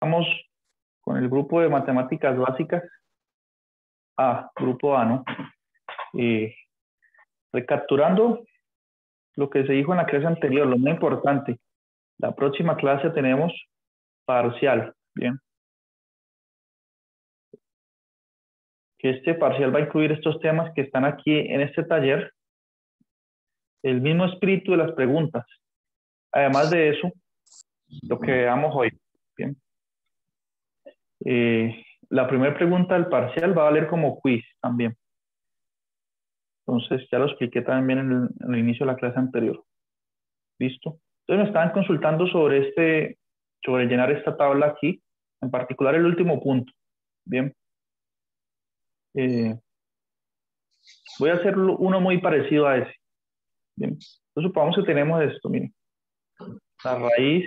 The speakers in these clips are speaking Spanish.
Estamos con el grupo de matemáticas básicas A, grupo A, ¿no? Recapturando lo que se dijo en la clase anterior, lo muy importante. La próxima clase tenemos parcial, ¿bien? Que este parcial va a incluir estos temas que están aquí en este taller, el mismo espíritu de las preguntas. Además de eso, lo que veamos hoy, ¿bien? La primera pregunta del parcial va a valer como quiz también. Entonces, ya lo expliqué también en el inicio de la clase anterior. ¿Listo? Entonces me estaban consultando sobre llenar esta tabla aquí, en particular el último punto. Bien. Voy a hacer uno muy parecido a ese. Bien. Entonces supongamos que tenemos esto, miren. La raíz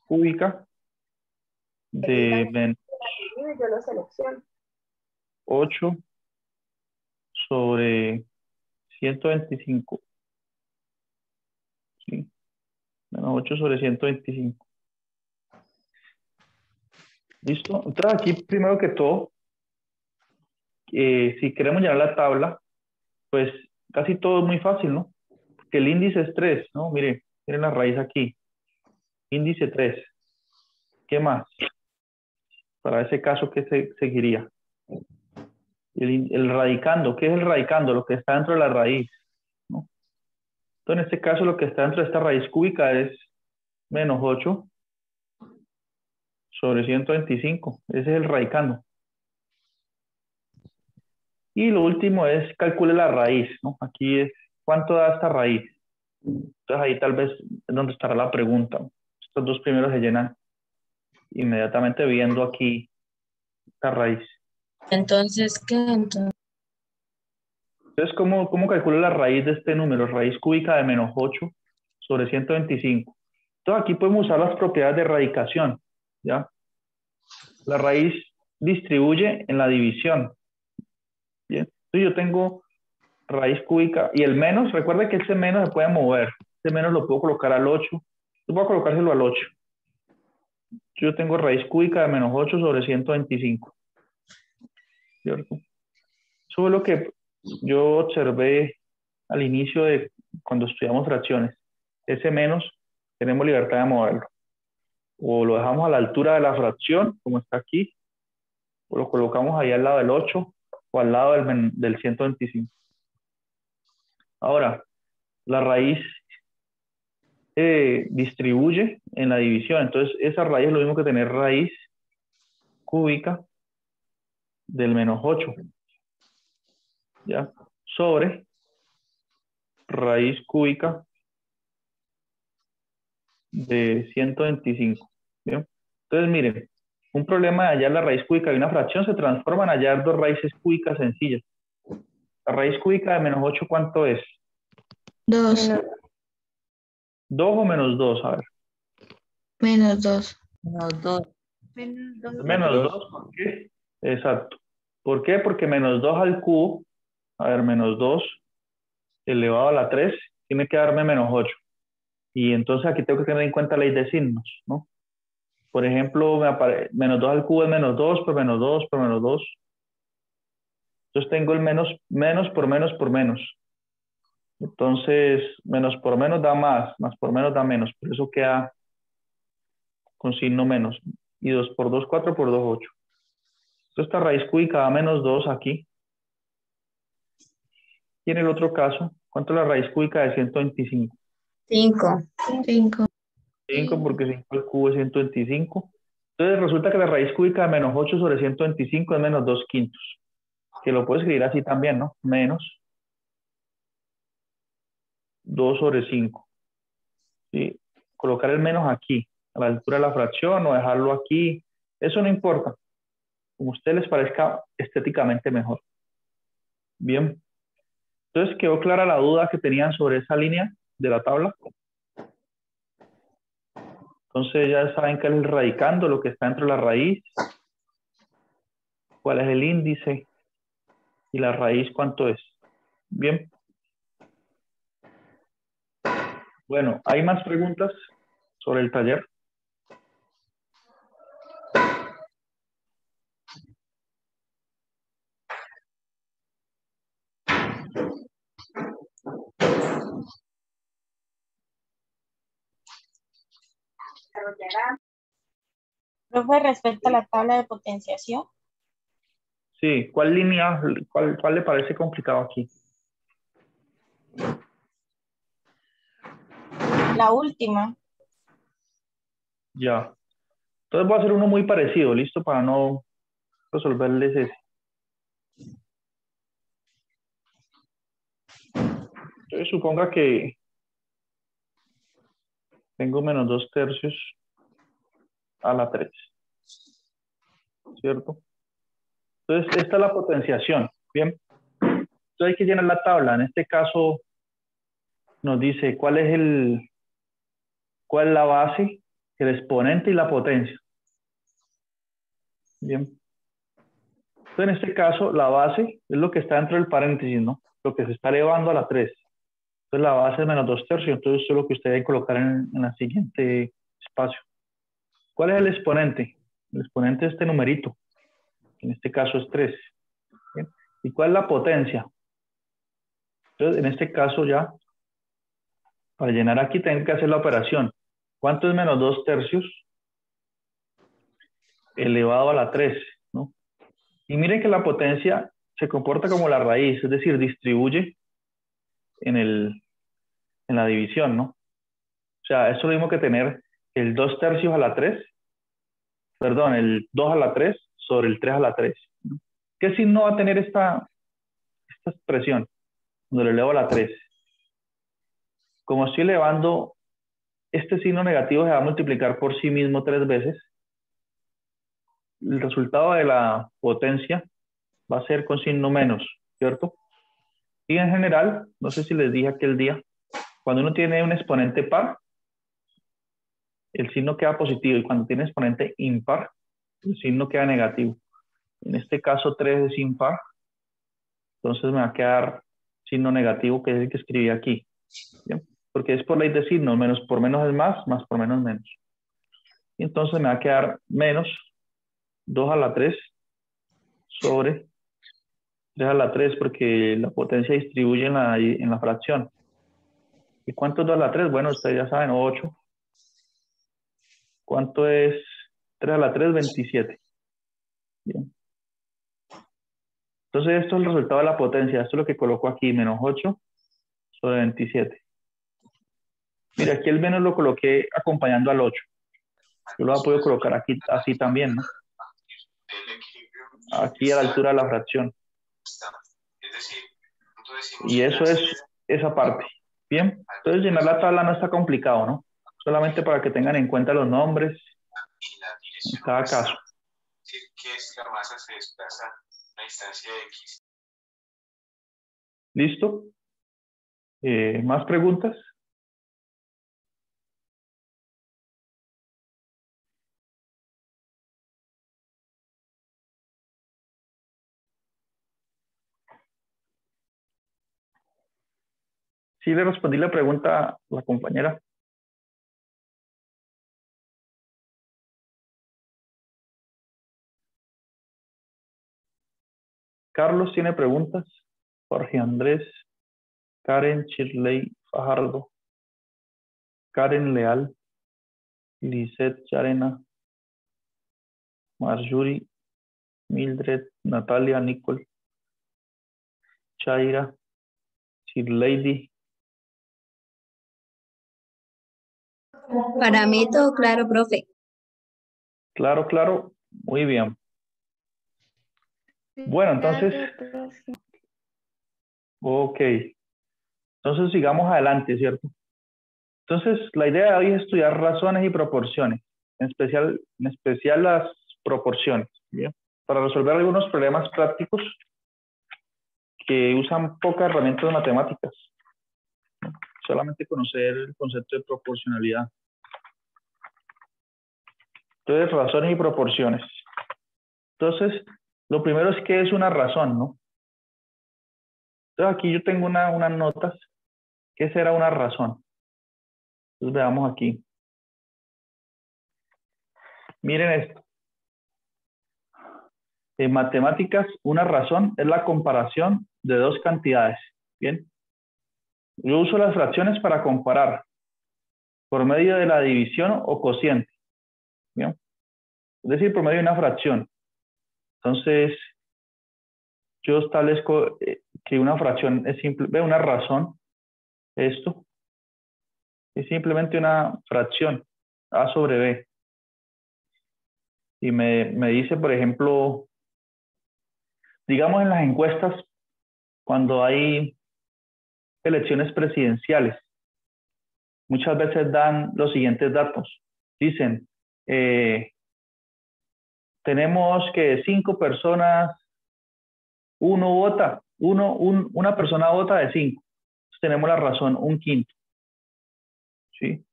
cúbica de menos 8 sobre 125. ¿Sí? Menos 8 sobre 125. ¿Listo? Entonces aquí, primero que todo, si queremos llenar la tabla, pues casi todo es muy fácil, ¿no? Porque el índice es 3, ¿no? Miren la raíz aquí. Índice 3. ¿Qué más? Para ese caso, ¿qué seguiría? El radicando. ¿Qué es el radicando? Lo que está dentro de la raíz, ¿no? Entonces, en este caso, lo que está dentro de esta raíz cúbica es menos 8 sobre 125. Ese es el radicando. Y lo último es calcule la raíz, ¿no? Aquí es cuánto da esta raíz. Entonces ahí tal vez es donde estará la pregunta. Estos dos primeros se llenan inmediatamente viendo aquí la raíz. Entonces, ¿qué? Entonces, Entonces, ¿cómo calculo la raíz de este número? Raíz cúbica de menos 8 sobre 125. Entonces aquí podemos usar las propiedades de radicación, ¿ya? La raíz distribuye en la división, ¿bien? Entonces yo tengo raíz cúbica y el menos, recuerda que ese menos se puede mover. Ese menos lo puedo colocar al 8. Yo puedo colocárselo al 8. Yo tengo raíz cúbica de menos 8 sobre 125. ¿Cierto? Eso es lo que yo observé al inicio de cuando estudiamos fracciones. Ese menos tenemos libertad de moverlo. O lo dejamos a la altura de la fracción, como está aquí, o lo colocamos ahí al lado del 8 o al lado del 125. Ahora, la raíz distribuye en la división. Entonces, esa raíz es lo mismo que tener raíz cúbica del menos 8. ¿Ya? Sobre raíz cúbica de 125. ¿Bien? Entonces, miren, un problema de hallar la raíz cúbica de una fracción se transforma en hallar dos raíces cúbicas sencillas. La raíz cúbica de menos 8, ¿cuánto es? 2 ¿2 o menos 2? A ver. menos 2. Menos 2. Menos 2, ¿por qué? Exacto. ¿Por qué? Porque menos 2 al cubo, a ver, menos 2 elevado a la 3, tiene que darme menos 8. Y entonces aquí tengo que tener en cuenta la ley de signos, ¿no? Por ejemplo, menos 2 al cubo es menos 2 por menos 2 por menos 2. Entonces tengo el menos por menos por menos. Entonces, menos por menos da más por menos da menos. Por eso queda con signo menos. Y 2 por 2, 4 por 2, 8. Entonces esta raíz cúbica da menos 2 aquí. Y en el otro caso, ¿cuánto es la raíz cúbica de 125? 5. 5. 5 porque 5 al cubo es 125. Entonces resulta que la raíz cúbica de menos 8 sobre 125 es menos 2 quintos. Que lo puedo escribir así también, ¿no? Menos 2 sobre 5. ¿Sí? Colocar el menos aquí, a la altura de la fracción, o dejarlo aquí, eso no importa. Como a ustedes les parezca estéticamente mejor. Bien. Entonces, ¿quedó clara la duda que tenían sobre esa línea de la tabla? Entonces ya saben qué es el radicando, lo que está dentro de la raíz, cuál es el índice y la raíz cuánto es. Bien. Bueno, ¿hay más preguntas sobre el taller? Profe, respecto a la tabla de potenciación, Sí, ¿cuál línea, cuál le parece complicado aquí? la última. Ya. Entonces voy a hacer uno muy parecido, ¿listo? Para no resolverles ese. Entonces suponga que tengo menos 2/3 a la 3, ¿cierto? Entonces esta es la potenciación, ¿bien? Entonces hay que llenar la tabla. En este caso nos dice cuál es la base, el exponente y la potencia. Bien. Entonces en este caso la base es lo que está dentro del paréntesis, ¿no? Lo que se está elevando a la 3. Entonces la base es menos 2/3, entonces eso es lo que usted debe colocar en el siguiente espacio. ¿Cuál es el exponente? El exponente es este numerito, que en este caso es 3. ¿Bien? ¿Y cuál es la potencia? Entonces en este caso ya, para llenar aquí tengo que hacer la operación. ¿Cuánto es menos 2/3 elevado a la 3? ¿No? Y miren que la potencia se comporta como la raíz, es decir, distribuye en la división, ¿no? O sea, eso es lo mismo que tener el 2/3 a la 3, perdón, el 2 a la 3 sobre el 3 a la 3. ¿Qué signo va a tener esta expresión cuando le elevo a la 3? Como estoy elevando, este signo negativo se va a multiplicar por sí mismo 3 veces. El resultado de la potencia va a ser con signo menos, ¿cierto? Y en general, no sé si les dije aquel día, cuando uno tiene un exponente par, el signo queda positivo, y cuando tiene exponente impar, el signo queda negativo. En este caso 3 es impar, entonces me va a quedar signo negativo, que es el que escribí aquí. ¿Bien? Porque es por ley de signos, menos por menos es más por menos menos. Y entonces me va a quedar menos 2 a la 3 sobre 3 a la 3, porque la potencia distribuye en la fracción. ¿Y cuánto es 2 a la 3? Bueno, ustedes ya saben, 8. ¿Cuánto es 3 a la 3? 27. Bien. Entonces esto es el resultado de la potencia. Esto es lo que coloco aquí, menos 8 sobre 27. Mira, aquí el menos lo coloqué acompañando al 8. Yo lo puedo colocar aquí así también, ¿no? Aquí a la altura de la fracción. Y eso es esa parte. Bien, entonces llenar la tabla no está complicado, ¿no? Solamente para que tengan en cuenta los nombres en cada caso. ¿Listo? ¿Más preguntas? Sí, le respondí la pregunta a la compañera. Carlos tiene preguntas. Jorge Andrés, Karen Shirley Fajardo, Karen Leal, Lisette Charena, Marjorie, Mildred, Natalia, Nicole, Chaira, Shirley. Para mí todo claro, profe. Claro, claro. Muy bien. Bueno, entonces, ok. Entonces sigamos adelante, ¿cierto? Entonces, la idea de hoy es estudiar razones y proporciones, en especial las proporciones, ¿bien? Para resolver algunos problemas prácticos que usan pocas herramientas matemáticas, ¿no? Solamente conocer el concepto de proporcionalidad. Entonces, razones y proporciones. Entonces, lo primero es que es una razón, ¿no? Entonces, aquí yo tengo unas notas. ¿Qué será una razón? Entonces, veamos aquí. Miren esto. En matemáticas, una razón es la comparación de dos cantidades. Bien. Yo uso las fracciones para comparar por medio de la división o cociente. ¿bien? Es decir, por medio de una fracción. Entonces, yo establezco que una fracción es simple, una razón, esto es simplemente una fracción, A sobre B. Y me dice, por ejemplo, digamos en las encuestas, cuando hay elecciones presidenciales, muchas veces dan los siguientes datos. Dicen, tenemos que 5 personas, una persona vota de 5. Entonces tenemos la razón 1/5, ¿sí?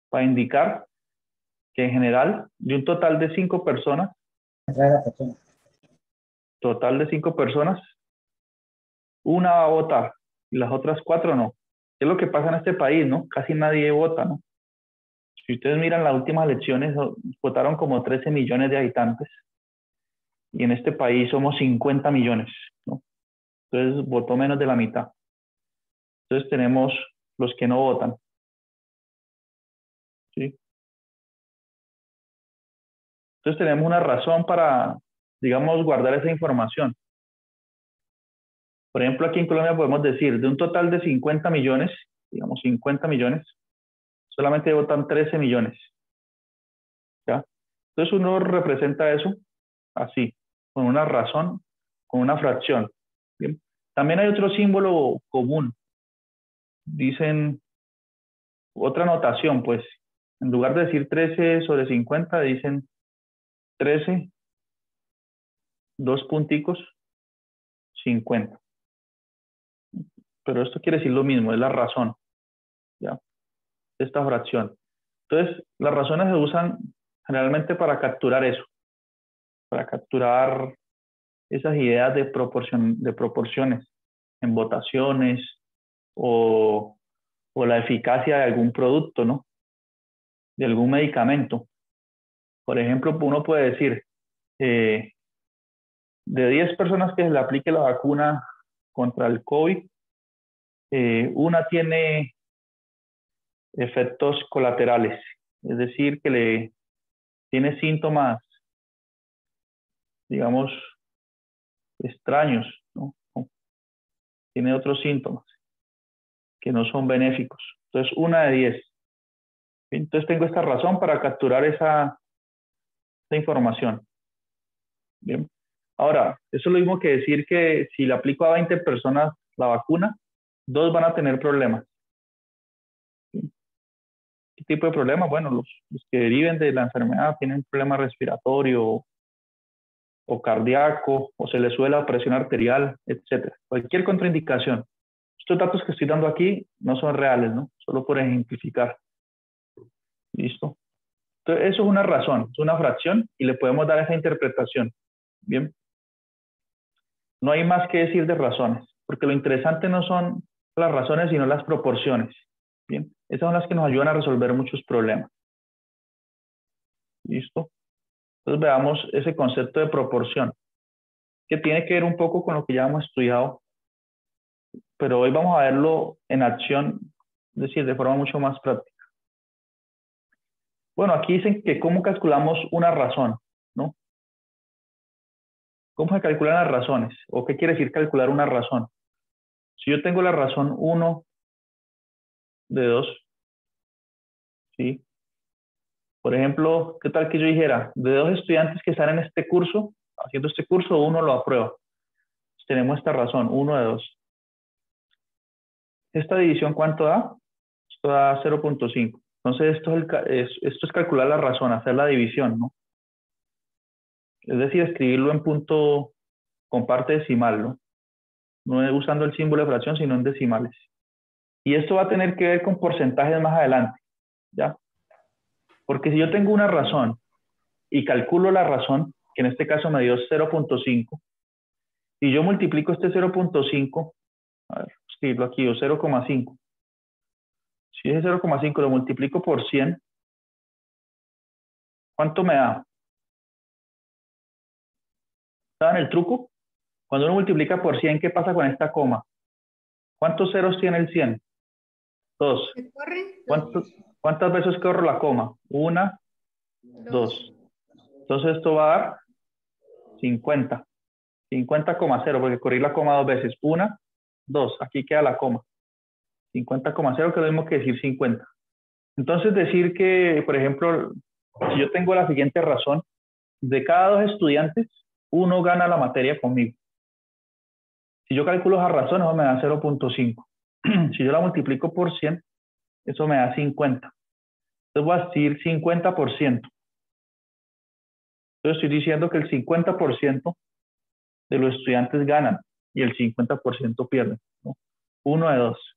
Para indicar que en general, de un total de 5 personas, una va a votar y las otras 4 no. Es lo que pasa en este país, ¿no? Casi nadie vota, ¿no? Si ustedes miran las últimas elecciones, votaron como 13 millones de habitantes y en este país somos 50 millones, ¿no? Entonces votó menos de la mitad. Entonces tenemos los que no votan, ¿sí? Entonces tenemos una razón para, digamos, guardar esa información. Por ejemplo, aquí en Colombia podemos decir, de un total de 50 millones, digamos 50 millones, solamente votan 13 millones, ¿ya? Entonces uno representa eso así, con una razón, con una fracción, ¿bien? También hay otro símbolo común. Dicen otra notación, pues, en lugar de decir 13 sobre 50, dicen 13, 2 punticos, 50. Pero esto quiere decir lo mismo, es la razón, ¿ya? Esta fracción. Entonces, las razones se usan generalmente para capturar eso, para capturar esas ideas de proporciones en votaciones o la eficacia de algún producto, ¿no? De algún medicamento. Por ejemplo, uno puede decir, de 10 personas que se le aplique la vacuna contra el COVID, una tiene efectos colaterales, es decir, que le tiene síntomas, digamos, extraños, ¿no? Tiene otros síntomas que no son benéficos. Entonces, una de 10. Entonces, tengo esta razón para capturar esa información. Bien. Ahora, eso es lo mismo que decir que si le aplico a 20 personas la vacuna, 2 van a tener problemas. ¿Qué tipo de problemas? Bueno, los que deriven de la enfermedad tienen un problema respiratorio o cardíaco, o se les sube la presión arterial, etcétera. Cualquier contraindicación. Estos datos que estoy dando aquí no son reales, ¿no? Solo por ejemplificar. ¿Listo? Entonces, eso es una razón, es una fracción y le podemos dar esa interpretación. Bien. No hay más que decir de razones, porque lo interesante no son las razones, sino las proporciones. Bien. Esas son las que nos ayudan a resolver muchos problemas. ¿Listo? Entonces veamos ese concepto de proporción, que tiene que ver un poco con lo que ya hemos estudiado, pero hoy vamos a verlo en acción, es decir, de forma mucho más práctica. Bueno, aquí dicen que cómo calculamos una razón, ¿no? ¿Cómo se calculan las razones? ¿O qué quiere decir calcular una razón? Si yo tengo la razón 1 de 2, ¿sí? Por ejemplo, ¿qué tal que yo dijera, de 2 estudiantes que están en este curso, haciendo este curso, 1 lo aprueba? Pues tenemos esta razón, 1 de 2. ¿Esta división cuánto da? Esto da 0.5. Entonces, esto es calcular la razón, hacer la división, ¿no? Es decir, escribirlo en punto con parte decimal, ¿no? No usando el símbolo de fracción, sino en decimales. Y esto va a tener que ver con porcentajes más adelante, ¿ya? Porque si yo tengo una razón y calculo la razón, que en este caso me dio 0.5, y yo multiplico este 0.5, a ver, escribirlo aquí, o 0,5. Si ese 0,5 lo multiplico por 100, ¿cuánto me da? ¿Saben el truco? Cuando uno multiplica por 100, ¿qué pasa con esta coma? ¿Cuántos ceros tiene el 100? 2. ¿Cuántas veces corro la coma? 1, 2. Entonces esto va a dar 50. 50,0 porque corrí la coma 2 veces. 1, 2. Aquí queda la coma. 50,0 que es lo mismo que decir 50. Entonces decir que, por ejemplo, si yo tengo la siguiente razón, de cada 2 estudiantes, uno gana la materia conmigo. Si yo calculo esa razón, eso me da 0,5. Si yo la multiplico por 100, eso me da 50. Entonces voy a decir 50%. Entonces estoy diciendo que el 50% de los estudiantes ganan y el 50% pierden, ¿no? 1 de 2.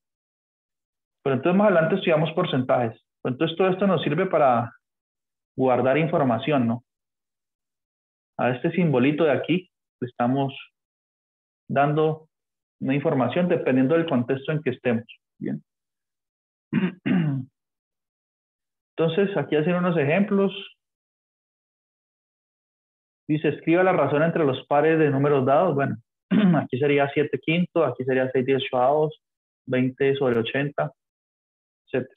Pero entonces más adelante estudiamos porcentajes. Entonces todo esto nos sirve para guardar información, ¿no? A este simbolito de aquí le estamos dando una información dependiendo del contexto en que estemos. Bien. Entonces aquí hacen unos ejemplos. Dice, escriba la razón entre los pares de números dados. Bueno, aquí sería 7 quintos, aquí sería 6 18avos, 20 sobre 80, etc.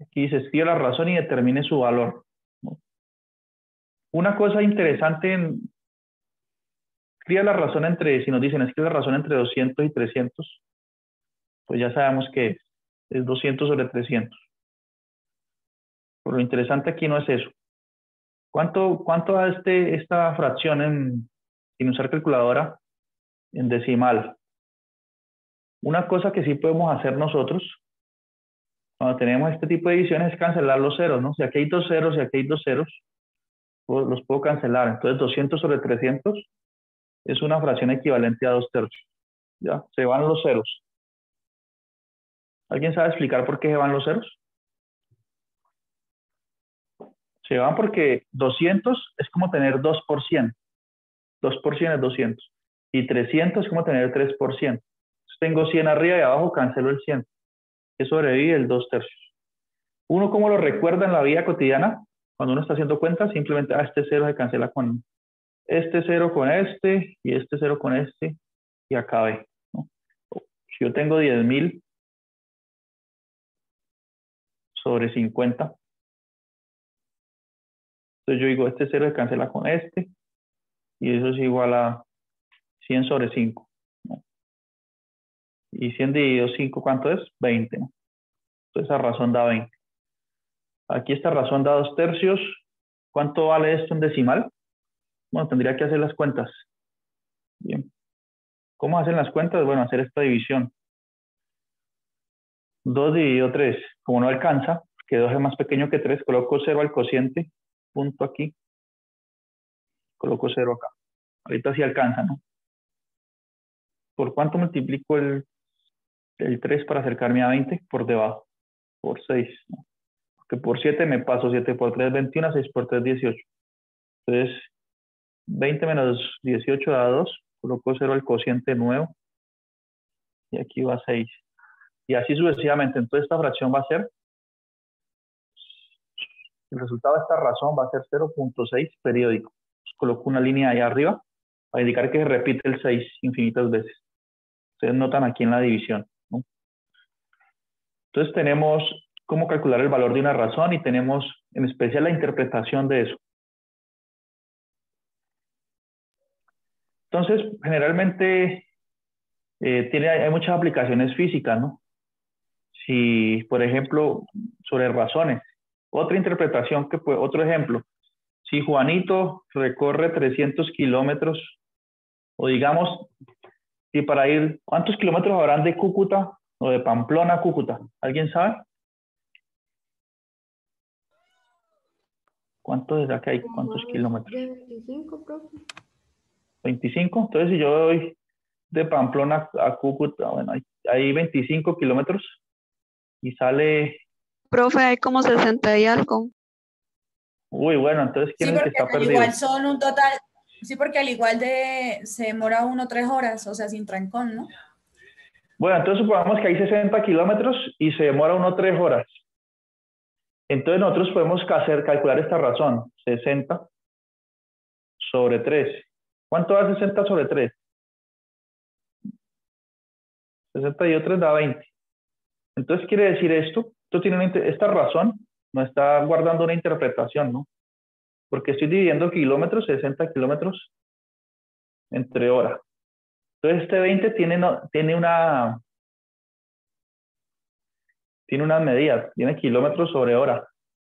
Aquí dice, escriba la razón y determine su valor, ¿no? Una cosa interesante escriba la razón entre, si nos dicen, escriba la razón entre 200 y 300, pues ya sabemos que es 200 sobre 300. Pero lo interesante aquí no es eso. ¿Cuánto da esta fracción sin usar calculadora en decimal? Una cosa que sí podemos hacer nosotros cuando tenemos este tipo de divisiones es cancelar los ceros, ¿no? Si aquí hay 2 ceros y aquí hay 2 ceros, pues los puedo cancelar. Entonces 200 sobre 300 es una fracción equivalente a 2 tercios. ¿Ya? Se van los ceros. ¿Alguien sabe explicar por qué se van los ceros? Se van porque 200 es como tener 2%. 2% es 200. Y 300 es como tener 3%. Entonces tengo 100 arriba y abajo, cancelo el 100. Que sobrevive el 2 tercios. Uno, ¿cómo lo recuerda en la vida cotidiana? Cuando uno está haciendo cuentas, simplemente este cero se cancela con este cero con este y este cero con este y acabé, ¿no? Si yo tengo 10.000 sobre 50, entonces yo digo este cero se cancela con este y eso es igual a 100 sobre 5, ¿no? Y 100 dividido 5, ¿cuánto es? 20, ¿no? Entonces esa razón da 20. Aquí esta razón da 2 tercios. ¿Cuánto vale esto en decimal? Bueno, tendría que hacer las cuentas. Bien. ¿Cómo hacen las cuentas? Bueno, hacer esta división. 2 dividido 3. Como no alcanza, que 2 es más pequeño que 3, coloco 0 al cociente, punto aquí, coloco 0 acá. Ahorita sí alcanza, ¿no? ¿Por cuánto multiplico el 3 para acercarme a 20? Por debajo, por 6, ¿no? Porque por 7 me paso, 7 por 3, 21, 6 por 3, 18. Entonces, 20 menos 18 da 2, coloco 0 al cociente nuevo, y aquí va 6. Y así sucesivamente. Entonces esta fracción va a ser, el resultado de esta razón va a ser 0,6 periódico. Pues coloco una línea ahí arriba para indicar que se repite el 6 infinitas veces. Ustedes notan aquí en la división, ¿no? Entonces tenemos cómo calcular el valor de una razón y tenemos en especial la interpretación de eso. Entonces, generalmente hay muchas aplicaciones físicas, ¿no? Si, por ejemplo, sobre razones. Otra interpretación otro ejemplo. Si Juanito recorre 300 kilómetros, o digamos, si para ir, ¿cuántos kilómetros habrán de Cúcuta o de Pamplona a Cúcuta? ¿Alguien sabe? ¿Cuántos desde acá hay? ¿Cuántos kilómetros? De 25, profe. 25. Entonces, si yo voy de Pamplona a Cúcuta, bueno, hay 25 kilómetros y sale... Profe, hay como 60 y algo. Uy, bueno, entonces, ¿quién Sí, es el que porque está al perdido? igual son un total, sí, porque al igual se demora 1 3 horas, o sea, sin trancón, ¿no? Bueno, entonces supongamos que hay 60 kilómetros y se demora 3 horas. Entonces nosotros podemos calcular esta razón, 60 sobre 3. ¿Cuánto da 60 sobre 3? 60 y 3 da 20. Entonces quiere decir esta razón no está guardando una interpretación, ¿no? Porque estoy dividiendo kilómetros, 60 kilómetros, entre hora. Entonces este 20 tiene unas medidas, tiene kilómetros sobre hora.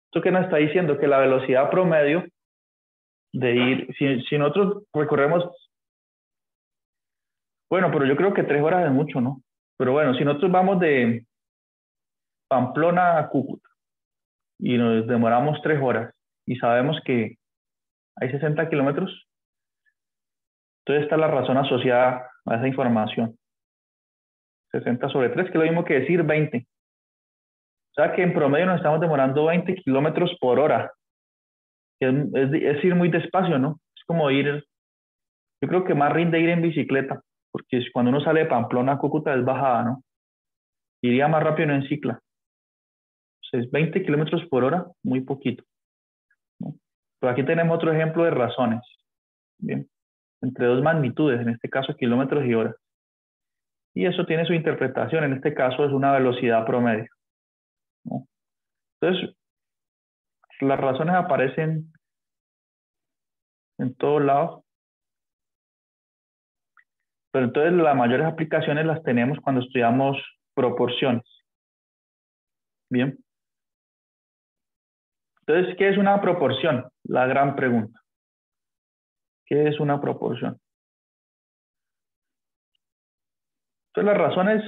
¿Esto qué nos está diciendo? Que la velocidad promedio de ir, si nosotros recorremos, bueno, pero yo creo que 3 horas es mucho, ¿no? Pero bueno, si nosotros vamos de Pamplona a Cúcuta y nos demoramos 3 horas y sabemos que hay 60 kilómetros, entonces está la razón asociada a esa información. 60 sobre 3, que es lo mismo que decir 20. O sea que en promedio nos estamos demorando 20 kilómetros por hora. Es ir muy despacio, ¿no? Es como ir, yo creo que más rinde ir en bicicleta, porque cuando uno sale de Pamplona a Cúcuta es bajada, ¿no? Iría más rápido en cicla. Entonces, 20 kilómetros por hora, muy poquito, ¿no? Pero aquí tenemos otro ejemplo de razones. Bien, entre dos magnitudes, en este caso kilómetros y horas. Y eso tiene su interpretación, en este caso es una velocidad promedio, ¿no? Entonces, las razones aparecen en todos lados, pero entonces las mayores aplicaciones las tenemos cuando estudiamos proporciones. Bien. Entonces, ¿qué es una proporción? La gran pregunta. ¿Qué es una proporción? Entonces, las razones,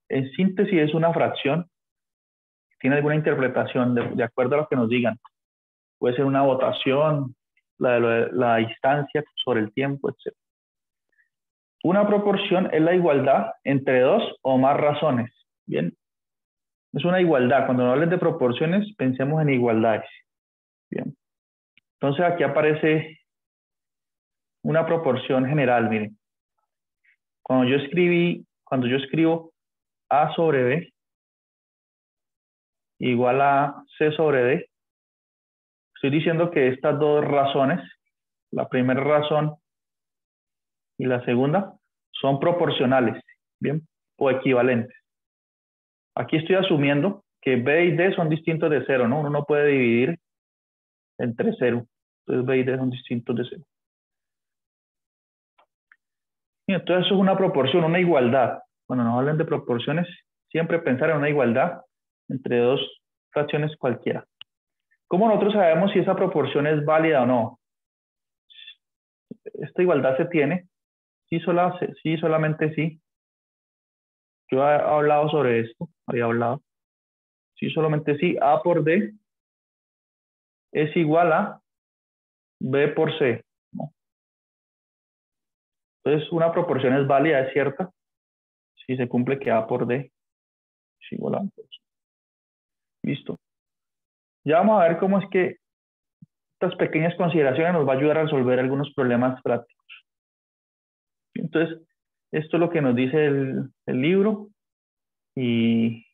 en síntesis, es una fracción. Tiene alguna interpretación de acuerdo a lo que nos digan. Puede ser una votación, la distancia sobre el tiempo, etc. Una proporción es la igualdad entre dos o más razones. Bien. Es una igualdad. Cuando no hablen de proporciones, pensemos en igualdades. Bien. Entonces, aquí aparece una proporción general, miren. Cuando yo escribo A sobre B igual a C sobre D, estoy diciendo que estas dos razones, la primera razón y la segunda, son proporcionales, ¿bien? O equivalentes. Aquí estoy asumiendo que B y D son distintos de cero, ¿no? Uno no puede dividir entre cero. Entonces B y D son distintos de cero. Y entonces eso es una proporción, una igualdad. Cuando nos hablan de proporciones, siempre pensar en una igualdad entre dos fracciones cualquiera. ¿Cómo nosotros sabemos si esa proporción es válida o no? Esta igualdad se tiene, sí, solamente sí. Yo he hablado sobre esto, había hablado. Sí, solamente sí. A por D es igual a B por C, ¿no? Entonces, una proporción es válida, es cierta, si se cumple que A por D es igual a B por C. Listo. Ya vamos a ver cómo es que estas pequeñas consideraciones nos va a ayudar a resolver algunos problemas prácticos. Entonces, esto es lo que nos dice el libro y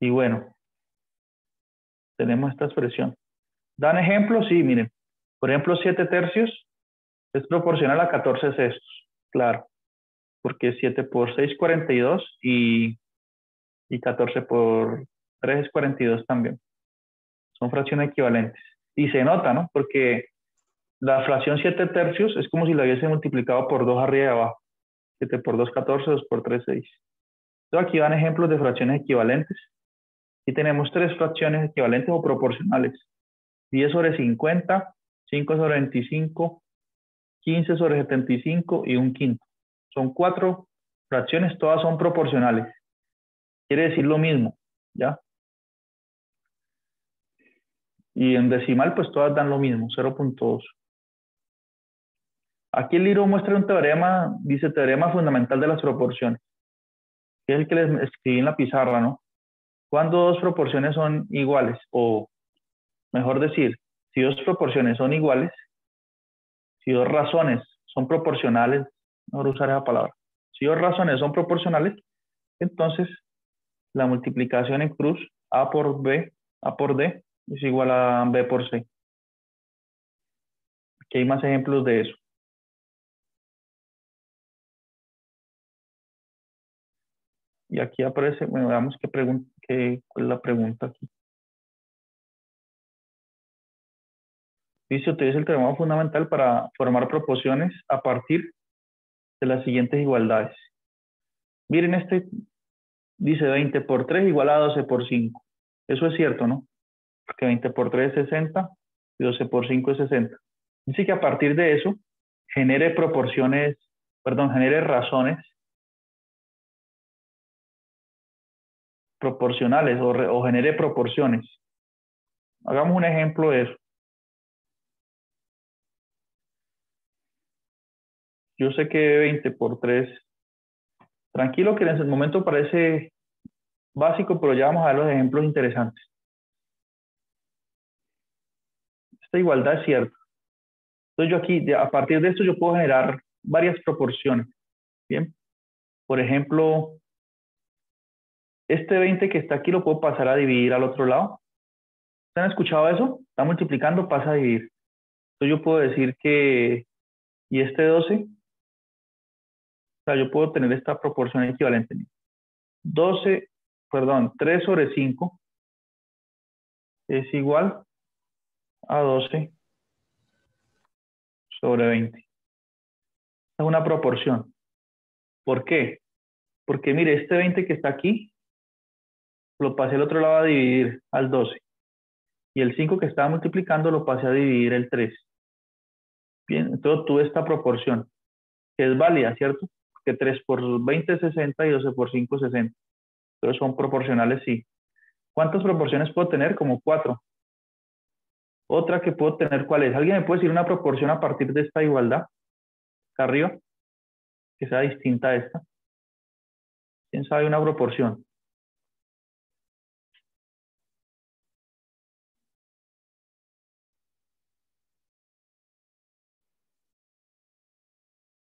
bueno, tenemos esta expresión. ¿Dan ejemplos? Sí, miren. Por ejemplo, 7 tercios es proporcional a 14 sextos. Claro, porque 7 por 6 42 y 14 por 3 es 42 también. Son fracciones equivalentes. Y se nota, ¿no? Porque la fracción 7 tercios es como si la hubiese multiplicado por 2 arriba y abajo. 7 por 2, 14, 2 por 3, 6. Entonces aquí van ejemplos de fracciones equivalentes. Aquí tenemos 3 fracciones equivalentes o proporcionales. 10 sobre 50, 5 sobre 25, 15 sobre 75 y un quinto. Son 4 fracciones, todas son proporcionales. Quiere decir lo mismo, ¿ya? Y en decimal, pues todas dan lo mismo, 0.2. Aquí el libro muestra un teorema, dice teorema fundamental de las proporciones, que es el que les escribí en la pizarra, ¿no? Cuando dos proporciones son iguales, o mejor decir, si dos proporciones son iguales, si dos razones son proporcionales, mejor usar esa palabra, si dos razones son proporcionales, entonces la multiplicación en cruz A por B, A por D, es igual a B por C. Aquí hay más ejemplos de eso. Y aquí aparece, bueno, veamos cuál es la pregunta aquí. y se utiliza el teorema fundamental para formar proporciones a partir de las siguientes igualdades. Miren, este dice 20 por 3 igual a 12 por 5. Eso es cierto, ¿no? Porque 20 por 3 es 60 y 12 por 5 es 60. Dice que a partir de eso genere razones proporcionales o genere proporciones. Hagamos un ejemplo de eso. Yo sé que 20 por 3, tranquilo que en ese momento parece básico, pero ya vamos a ver los ejemplos interesantes. Esta igualdad es cierta. Entonces yo aquí, a partir de esto, yo puedo generar varias proporciones. Bien. Por ejemplo, este 20 que está aquí lo puedo pasar a dividir al otro lado. ¿Se han escuchado eso? Está multiplicando, pasa a dividir. Entonces yo puedo decir que, y este 12, o sea, yo puedo tener esta proporción equivalente. 3 sobre 5 es igual a 12 sobre 20. Esta es una proporción. ¿Por qué? Porque mire, este 20 que está aquí, lo pasé al otro lado a dividir al 12. Y el 5 que estaba multiplicando lo pasé a dividir el 3. Bien, entonces tuve esta proporción, que es válida, ¿cierto? Que 3 por 20 es 60 y 12 por 5 es 60. Entonces son proporcionales, sí. ¿Cuántas proporciones puedo tener? Como 4. Otra que puedo tener, ¿cuál es? ¿Alguien me puede decir una proporción a partir de esta igualdad? Acá arriba, que sea distinta a esta. ¿Quién sabe una proporción?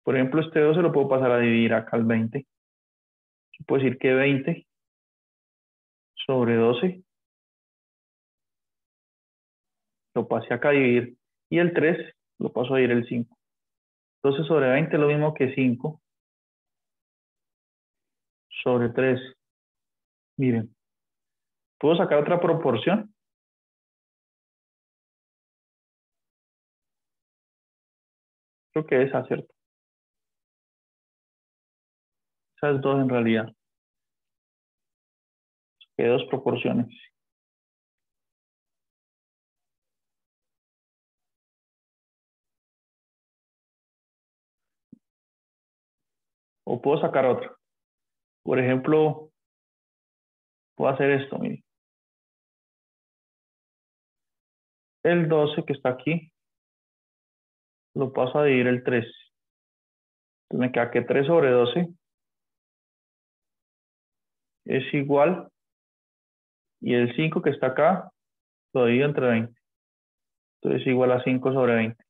Por ejemplo, este 12 lo puedo pasar a dividir acá al 20. Yo puedo decir que 20 sobre 12 lo pasé acá a dividir. Y el 3 lo paso a dividir el 5. 12 sobre 20 es lo mismo que 5 sobre 3. Miren, ¿puedo sacar otra proporción? Creo que esa, ¿cierto? Esas dos en realidad. Que dos proporciones. O puedo sacar otra. Por ejemplo, puedo hacer esto, miren. El 12 que está aquí, lo paso a dividir el 3. Entonces me queda que 3 sobre 12 es igual, y el 5 que está acá, lo divido entre 20. Entonces es igual a 5 sobre 20.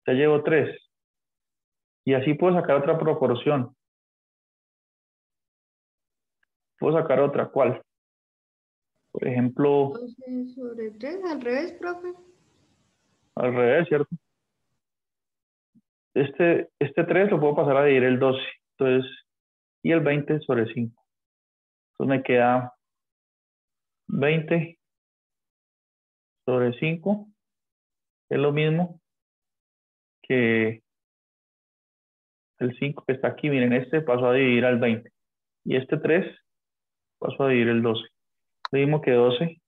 Ya llevo 3. Y así puedo sacar otra proporción. Puedo sacar otra. ¿Cuál? Por ejemplo, 12 sobre 3, al revés, profe. al revés, ¿cierto? Este 3 lo puedo pasar a dividir el 12. Entonces, y el 20 sobre 5. Entonces me queda 20 sobre 5. Es lo mismo que el 5 que está aquí. Miren, este paso a dividir al 20. Y este 3 paso a dividir el 12. Lo mismo que 12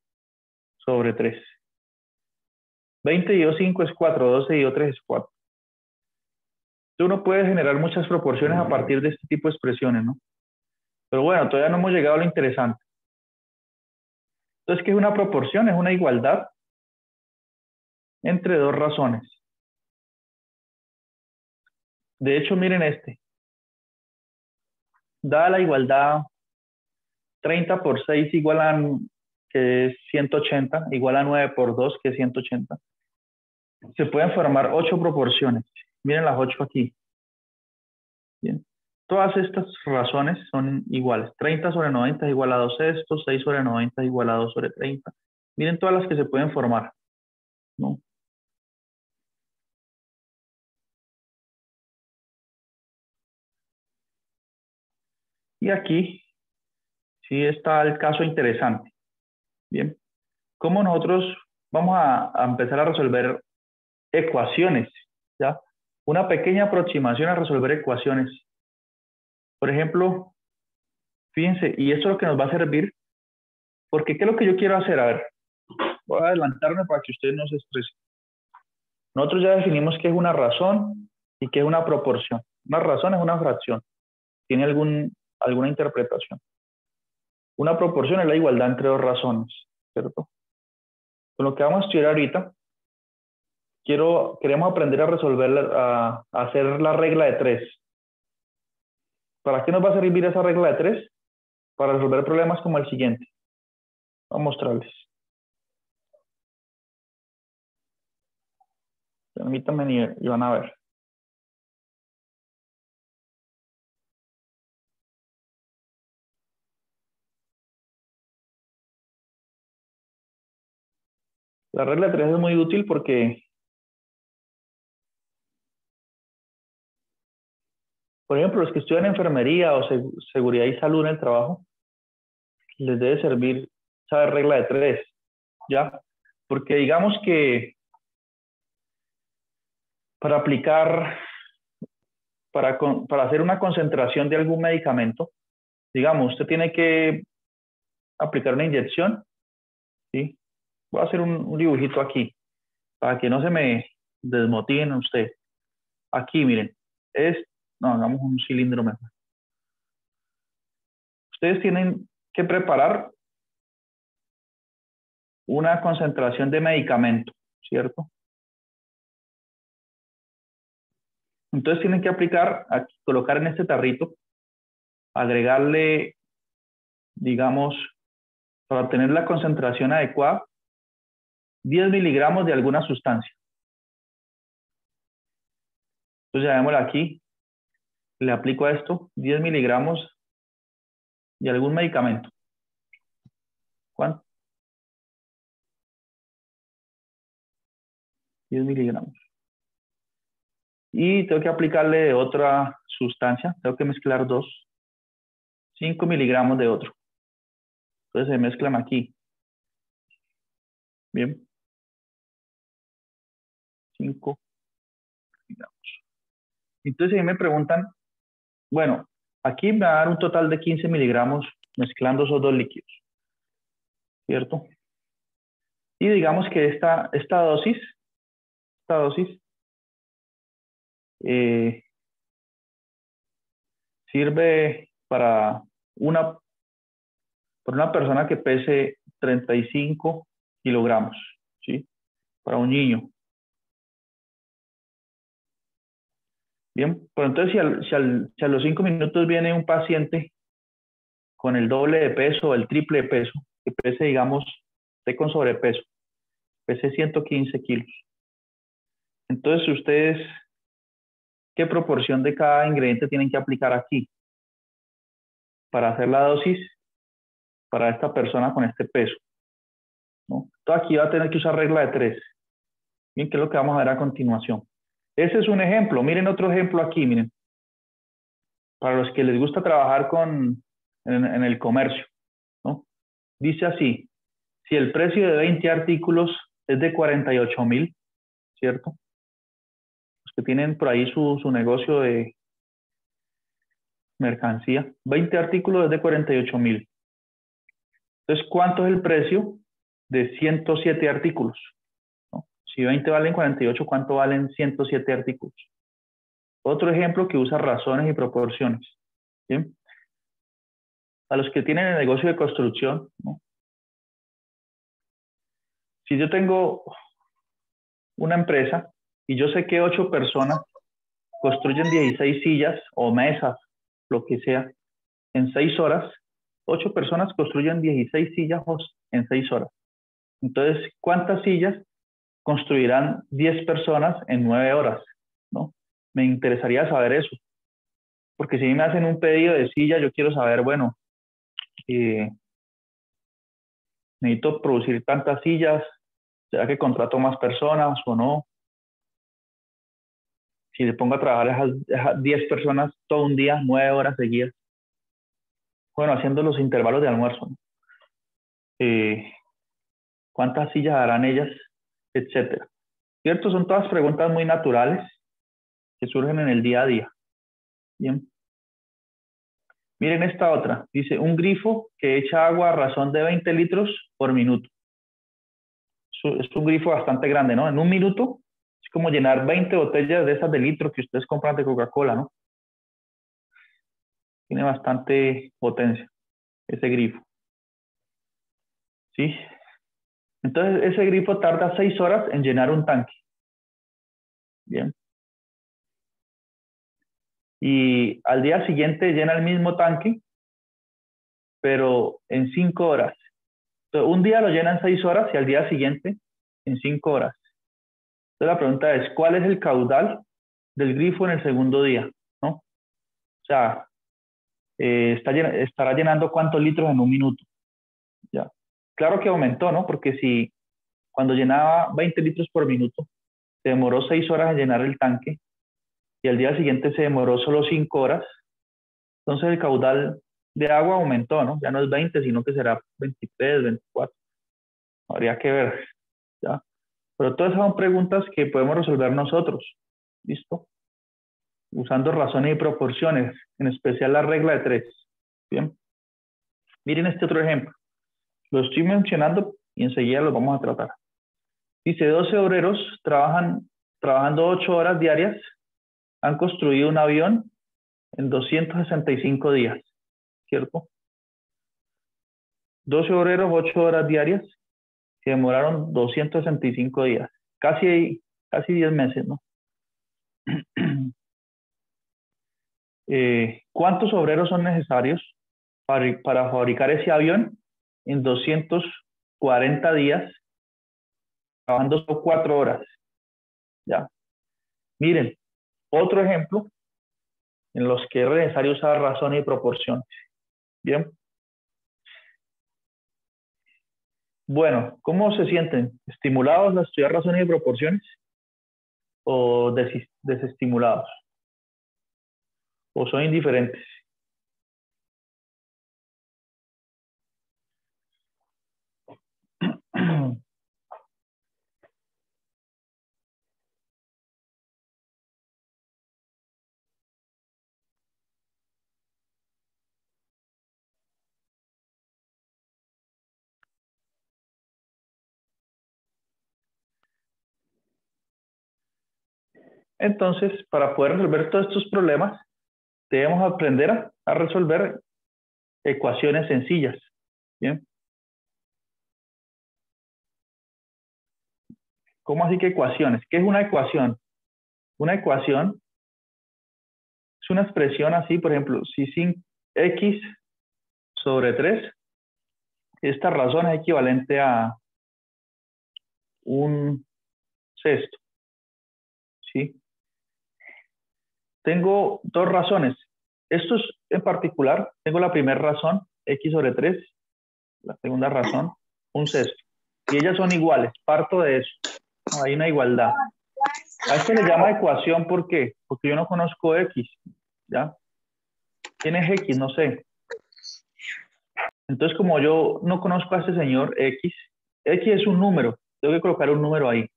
sobre 3. 20 y 5 es 4. 12 y 3 es 4. Uno puede generar muchas proporciones a partir de este tipo de expresiones, ¿no? Pero bueno, todavía no hemos llegado a lo interesante. Entonces, ¿qué es una proporción? Es una igualdad entre dos razones. De hecho, miren este. Dada la igualdad 30 por 6 igual a, que es 180, igual a 9 por 2, que es 180. Se pueden formar 8 proporciones. Miren las 8 aquí. Bien. Todas estas razones son iguales. 30 sobre 90 es igual a 2 sextos, 6 sobre 90 es igual a 2 sobre 30. Miren todas las que se pueden formar, ¿no? Y aquí sí está el caso interesante. Bien, ¿cómo nosotros vamos a empezar a resolver ecuaciones? ¿Ya? Una pequeña aproximación a resolver ecuaciones. Por ejemplo, fíjense, y esto es lo que nos va a servir, porque ¿qué es lo que yo quiero hacer? A ver, voy a adelantarme para que ustedes no se estresen. Nosotros ya definimos qué es una razón y qué es una proporción. Una razón es una fracción. ¿Tiene alguna interpretación? Una proporción es la igualdad entre dos razones, ¿cierto? Con lo que vamos a estudiar ahorita, queremos aprender a resolver, a hacer la regla de 3. ¿Para qué nos va a servir esa regla de 3? Para resolver problemas como el siguiente. Voy a mostrarles. Permítanme y van a ver. La regla de 3 es muy útil porque, por ejemplo, los que estudian enfermería o seguridad y salud en el trabajo, les debe servir saber regla de 3, ¿ya? Porque digamos que para aplicar, para hacer una concentración de algún medicamento, digamos, usted tiene que aplicar una inyección, ¿sí? Voy a hacer un dibujito aquí, para que no se me desmotiven ustedes. Aquí, miren, no, hagamos un cilindro mejor. Ustedes tienen que preparar una concentración de medicamento, ¿cierto? Entonces tienen que aplicar, aquí, colocar en este tarrito, agregarle, digamos, para obtener la concentración adecuada, 10 miligramos de alguna sustancia. Entonces, llamémosla aquí, le aplico a esto 10 miligramos de algún medicamento. ¿Cuánto? 10 miligramos. Y tengo que aplicarle de otra sustancia, tengo que mezclar 5 miligramos de otro. Entonces se mezclan aquí. Bien. 5 miligramos. Entonces ahí me preguntan, bueno, aquí me va a dar un total de 15 miligramos mezclando esos dos líquidos, ¿cierto? Y digamos que esta dosis sirve para una persona que pese 35 kilogramos, ¿sí? Para un niño. Bien, pero entonces si a los 5 minutos viene un paciente con el doble de peso o el triple de peso, que pese, digamos, esté con sobrepeso, pese 115 kilos. Entonces, ustedes, ¿qué proporción de cada ingrediente tienen que aplicar aquí para hacer la dosis para esta persona con este peso? ¿No? Entonces, aquí va a tener que usar regla de 3. Bien, ¿qué es lo que vamos a ver a continuación? Ese es un ejemplo. Miren otro ejemplo aquí, miren. Para los que les gusta trabajar en el comercio, ¿no? Dice así, si el precio de 20 artículos es de 48,000, ¿cierto? Los que tienen por ahí su negocio de mercancía, 20 artículos es de 48,000. Entonces, ¿cuánto es el precio de 107 artículos? ¿No? Si 20 valen 48, ¿cuánto valen 107 artículos? Otro ejemplo que usa razones y proporciones. ¿Bien? A los que tienen el negocio de construcción, ¿no? Si yo tengo una empresa y yo sé que 8 personas construyen 16 sillas o mesas, lo que sea, en 6 horas, 8 personas construyen 16 sillas en 6 horas. Entonces, ¿cuántas sillas construirán 10 personas en 9 horas? ¿No? Me interesaría saber eso. Porque si me hacen un pedido de silla, yo quiero saber, bueno, necesito producir tantas sillas, ¿será que contrato más personas o no? Si le pongo a trabajar a esas 10 personas todo un día, 9 horas seguidas. bueno, haciendo los intervalos de almuerzo, ¿no? ¿Cuántas sillas harán ellas? Etcétera. ¿Cierto? Son todas preguntas muy naturales que surgen en el día a día. Bien. Miren esta otra. Dice, un grifo que echa agua a razón de 20 litros por minuto. Es un grifo bastante grande, ¿no? En un minuto es como llenar 20 botellas de esas de litro que ustedes compran de Coca-Cola, ¿no? Tiene bastante potencia ese grifo. ¿Sí? Entonces, ese grifo tarda 6 horas en llenar un tanque. Bien. Y al día siguiente llena el mismo tanque, pero en 5 horas. Entonces, un día lo llena en 6 horas y al día siguiente en 5 horas. Entonces, la pregunta es, ¿cuál es el caudal del grifo en el segundo día? ¿No? O sea, estará llenando cuántos litros en un minuto. Ya. Claro que aumentó, ¿no? Porque si cuando llenaba 20 litros por minuto, se demoró 6 horas en llenar el tanque y al día siguiente se demoró solo 5 horas, entonces el caudal de agua aumentó, ¿no? Ya no es 20, sino que será 23, 24. Habría que ver, ¿ya? Pero todas son preguntas que podemos resolver nosotros, ¿listo? Usando razones y proporciones, en especial la regla de 3. Bien. Miren este otro ejemplo. Lo estoy mencionando y enseguida lo vamos a tratar. Dice, 12 obreros trabajando 8 horas diarias, han construido un avión en 265 días, ¿cierto? 12 obreros, 8 horas diarias, que demoraron 265 días, casi 10 meses, ¿no? ¿Cuántos obreros son necesarios para fabricar ese avión en 240 días, trabajando solo 4 horas? Ya. Miren, otro ejemplo en los que es necesario usar razones y proporciones. Bien. Bueno, ¿cómo se sienten? ¿Estimulados a estudiar razones y proporciones? ¿O desestimulados? ¿O son indiferentes? Entonces, para poder resolver todos estos problemas, debemos aprender a resolver ecuaciones sencillas. ¿Bien? ¿Cómo así que ecuaciones? ¿Qué es una ecuación? Una ecuación es una expresión así, por ejemplo, si sin x sobre 3, esta razón es equivalente a un sexto. ¿Sí? Tengo dos razones. Estos en particular, tengo la primera razón, x sobre 3, la segunda razón, un sexto. Y ellas son iguales, parto de eso. No, hay una igualdad. A esto le llama ecuación, ¿por qué? Porque yo no conozco x, ¿ya? ¿Quién es x? No sé. Entonces, como yo no conozco a este señor x es un número, tengo que colocar un número ahí,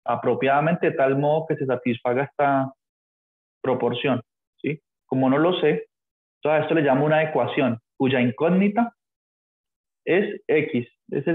apropiadamente de tal modo que se satisfaga esta proporción, ¿sí? Como no lo sé, entonces a esto le llamo una ecuación, cuya incógnita es x, es el